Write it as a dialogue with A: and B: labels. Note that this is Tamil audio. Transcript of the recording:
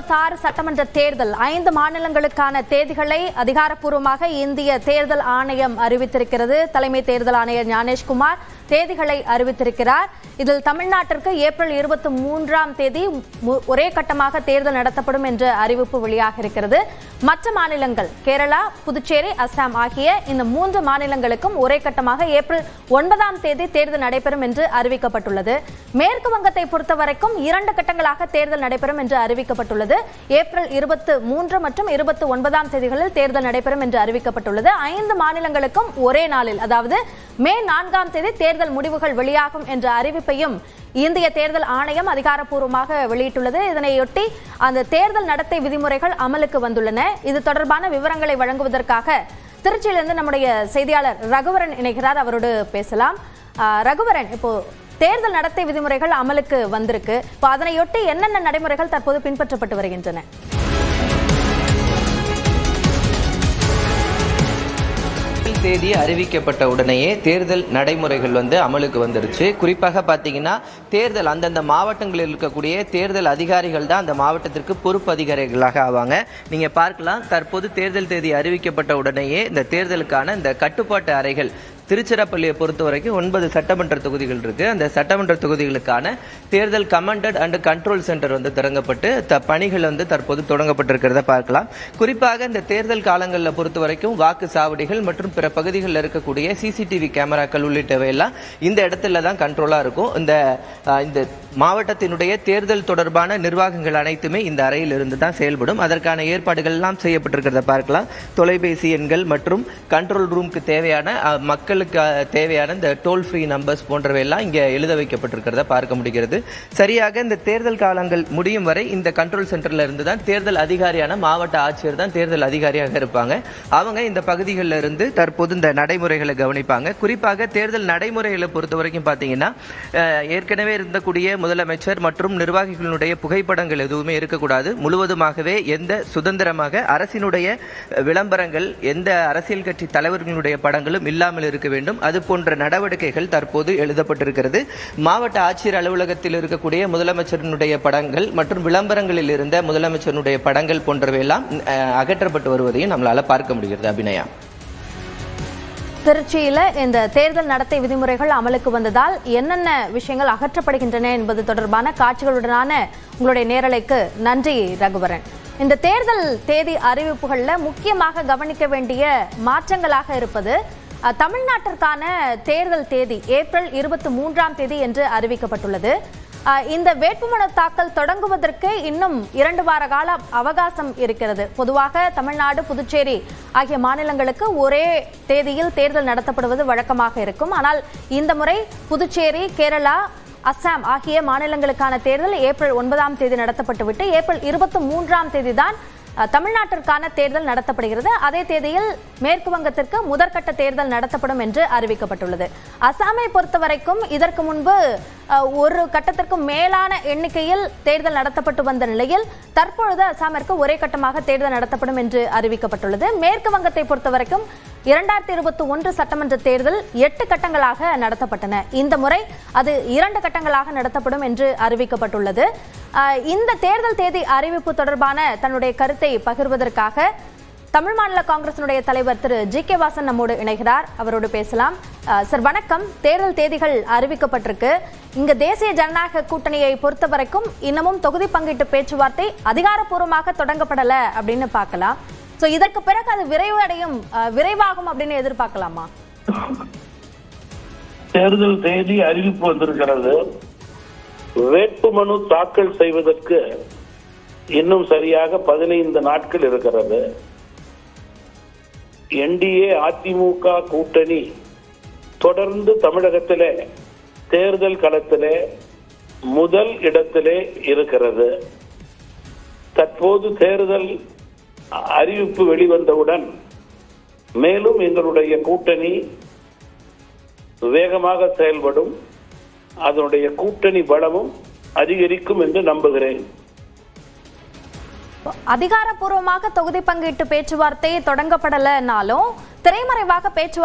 A: 2026 சட்டமன்ற தேர்தல் 5 மாநிலங்களுக்கான தேதிகளை அதிகாரப்பூர்வமாக இந்திய தேர்தல் ஆணையம் அறிவித்திருக்கிறது. தலைமை தேர்தல் ஆணையர் ஞானேஷ்குமார் தேதிகளை அறிவித்திருக்கிறார். இதில் தமிழ்நாட்டிற்கு ஏப்ரல் 23ஆம் தேதி ஒரே கட்டமாக தேர்தல் நடத்தப்படும் என்ற அறிவிப்பு வெளியாக இருக்கிறது. மற்ற மாநிலங்கள் கேரளா, புதுச்சேரி, அசாம் ஆகிய இந்த 3 மாநிலங்களுக்கும் ஒரே கட்டமாக ஏப்ரல் 9ஆம் தேதி தேர்தல் நடைபெறும் என்று அறிவிக்கப்பட்டுள்ளது. மேற்கு வங்கத்தை பொறுத்தவரைக்கும் 2 கட்டங்களாக தேர்தல் நடைபெறும் என்று அறிவிக்கப்பட்டுள்ளது. ஏப்ரல் 23 மற்றும் 29ஆம் தேதிகளில் தேர்தல் நடைபெறும் என்று அறிவிக்கப்பட்டுள்ளது. 5 மாநிலங்களுக்கும் ஒரே நாளில், அதாவது மே 4ஆம் தேதி தேர்தல் முடிவுகள் வெளியாகும் என்ற அறிவிப்பையும் இந்திய தேர்தல் ஆணையம் அதிகாரப்பூர்வமாக வெளியிட்டுள்ளது. இதனையொட்டி அந்த தேர்தல் நடத்தை விதிமுறைகள் அமலுக்கு வந்துள்ளன. இது தொடர்பான விவரங்களை வழங்குவதற்காக திருச்சியிலிருந்து நம்முடைய செய்தியாளர் ரகுவரன் இணைகிறார். அவரோடு பேசலாம். ரகுவரன், இப்போ தேர்தல் நடத்தை விதிமுறைகள் அமலுக்கு வந்திருக்கு. இப்போ அதனையொட்டி என்னென்ன நடைமுறைகள் தற்போது பின்பற்றப்பட்டு வருகின்றன?
B: தேதி அறிவிக்கப்பட்ட உடனேயே தேர்தல் நடைமுறைகள் அமலுக்கு வந்துருச்சு. குறிப்பாக பார்த்தீங்கன்னா தேர்தல் அந்தந்த மாவட்டங்களில் இருக்கக்கூடிய தேர்தல் அதிகாரிகள் தான் அந்த மாவட்டத்திற்கு பொறுப்பு அதிகாரிகளாக ஆவாங்க. நீங்க பார்க்கலாம், தற்போது தேர்தல் தேதி அறிவிக்கப்பட்ட உடனேயே இந்த தேர்தலுக்கான இந்த கட்டுப்பாட்டு அறைகள் திருச்சிராப்பள்ளியை பொறுத்த வரைக்கும் 9 சட்டமன்ற தொகுதிகள் இருக்கு. அந்த சட்டமன்ற தொகுதிகளுக்கான தேர்தல் கமாண்டட் அண்ட் கண்ட்ரோல் சென்டர் திறங்கப்பட்டு பணிகள் தற்போது தொடங்கப்பட்டிருக்கிறத பார்க்கலாம். குறிப்பாக இந்த தேர்தல் காலங்களில் பொறுத்த வரைக்கும் வாக்கு சாவடிகள் மற்றும் பிற பகுதிகளில் இருக்கக்கூடிய சிசிடிவி கேமராக்கள் உள்ளிட்டவை எல்லாம் இந்த இடத்துல தான் கண்ட்ரோலா இருக்கும். இந்த மாவட்டத்தினுடைய தேர்தல் தொடர்பான நிர்வாகங்கள் அனைத்துமே இந்த அறையில் இருந்து தான் செயல்படும். அதற்கான ஏற்பாடுகள் எல்லாம் செய்யப்பட்டிருக்கிறத பார்க்கலாம். தொலைபேசி எண்கள் மற்றும் கண்ட்ரோல் ரூமுக்கு தேவையான மக்கள் தேவையான இந்த டோல் ஃப்ரீ நம்பர்ஸ் போன்றவை எல்லாம் இங்க எழுத வைக்கப்பட்டிருக்கிறத பார்க்க முடிகிறது. சரியாக இந்த தேர்தல் காலங்கள் முடியும் வரை இந்த கண்ட்ரோல் சென்டர்ல இருந்து தான் தேர்தல் அதிகாரியான மாவட்ட ஆட்சியர் தான் தேர்தல் அதிகாரியாக இருப்பாங்க. அவங்க இந்த பகுதிகளில் இருந்து தற்போது இந்த நடைமுறைகளை கவனிப்பாங்க. குறிப்பாக தேர்தல் நடைமுறைகளை பொறுத்த வரைக்கும் பார்த்தீங்கன்னா ஏற்கனவே இருந்தக்கூடிய முதலமைச்சர் மற்றும் நிர்வாகிகளுடைய புகைப்படங்கள் எதுவுமே இருக்கக்கூடாது. முழுவதுமாகவே எந்த சுதந்திரமாக அரசினுடைய விளம்பரங்கள், எந்த அரசியல் கட்சி தலைவர்களுடைய படங்களும் இல்லாமல் இருக்க வேண்டும். அது போன்ற நடவடிக்கைகள் தற்போது எழுதப்பட்டிருக்கிறது. மாவட்ட ஆட்சியர் அலுவலகத்தில் இருக்கக்கூடிய முதலமைச்சருடைய படங்கள் மற்றும் விளம்பரங்களில் இருந்த முதலமைச்சருடைய படங்கள் போன்றவை எல்லாம் அகற்றப்பட்டு வருவதையும் நம்மளால பார்க்க முடிகிறது. அபிநயா,
A: திருச்சியில இந்த தேர்தல் நடத்தை விதிமுறைகள் அமலுக்கு வந்ததால் என்னென்ன விஷயங்கள் அகற்றப்படுகின்றன என்பது தொடர்பான காட்சிகளுடனான உங்களுடைய நேரலைக்கு நன்றி ரகுவரன். இந்த தேர்தல் தேதி அறிவிப்புகள்ல முக்கியமாக கவனிக்க வேண்டிய மாற்றங்களாக இருப்பது தமிழ்நாட்டிற்கான தேர்தல் தேதி ஏப்ரல் 23ஆம் தேதி என்று அறிவிக்கப்பட்டுள்ளது. இந்த வேட்புமனு தாக்கல் தொடங்குவதற்கு இன்னும் 2 வார கால அவகாசம் இருக்கிறது. பொதுவாக தமிழ்நாடு, புதுச்சேரி ஆகிய மாநிலங்களுக்கு ஒரே தேதியில் தேர்தல் நடத்தப்படுவது வழக்கமாக இருக்கும். ஆனால் இந்த முறை புதுச்சேரி, கேரளா, அசாம் ஆகிய மாநிலங்களுக்கான தேர்தல் ஏப்ரல் 9ஆம் தேதி நடத்தப்பட்டுவிட்டு ஏப்ரல் 23ஆம் தேதி தான் தமிழ்நாட்டிற்கான தேர்தல் நடத்தப்படுகிறது. அதே தேதியில் மேற்கு வங்கத்திற்கு முதற்கட்ட தேர்தல் நடத்தப்படும் என்று அறிவிக்கப்பட்டுள்ளது. அசாமை பொறுத்தவரைக்கும் இதற்கு முன்பு ஒரு கட்டத்திற்கும் மேலான எண்ணிக்கையில் தேர்தல் நடத்தப்பட்டு வந்த நிலையில் தற்பொழுது அசாமிற்கு ஒரே கட்டமாக தேர்தல் நடத்தப்படும் என்று அறிவிக்கப்பட்டுள்ளது. மேற்கு வங்கத்தை பொறுத்தவரைக்கும் 2021 சட்டமன்ற தேர்தல் 8 கட்டங்களாக நடத்தப்பட்டன. இந்த முறை அது 2 கட்டங்களாக நடத்தப்படும் என்று அறிவிக்கப்பட்டுள்ளது. இந்த தேர்தல் தேதி அறிவிப்பு தொடர்பான தன்னுடைய கருத்தை பகிர்வதற்காக தமிழ் மாநில காங்கிரசினுடைய தலைவர் திரு ஜி.கே. வாசன் நம்மோடு இணைகிறார். அவரோடு பேசலாம். சார் வணக்கம். தேர்தல் தேதிகள் அறிவிக்கப்பட்டிருக்கு. இங்க தேசிய ஜனநாயக கூட்டணியை பொறுத்த வரைக்கும் இன்னமும் தொகுதி பங்கீட்டு பேச்சுவார்த்தை அதிகாரப்பூர்வமாக தொடங்கப்படல அப்படின்னு பார்க்கலாம். சோ இதற்கு பிறகு அது விரைவாகும் அப்படின்னு எதிர்பார்க்கலாமா?
C: தேர்தல் தேதி அறிவிப்பு வந்திருக்கிறது. வேட்புமனு தாக்கல் செய்வதற்கு இன்னும் சரியாக 15 நாட்கள் இருக்கிறது. என்டிஏ அதிமுக கூட்டணி தொடர்ந்து தமிழகத்திலே தேர்தல் களத்திலே முதல் இடத்திலே இருக்கிறது. தற்போது தேர்தல் அறிவிப்பு வெளிவந்தவுடன் மேலும் எங்களுடைய கூட்டணி வேகமாக செயல்படும், அதனுடைய கூட்டணி பலமும் அதிகரிக்கும் என்று நம்புகிறேன்.
A: அதிகாரப்பூர்வமாக தொகுதி பங்கீட்டு பேச்சுவார்த்தை தொடங்கப்படலனாலும் திரைமறைவாக பேச்சுவார்த்தை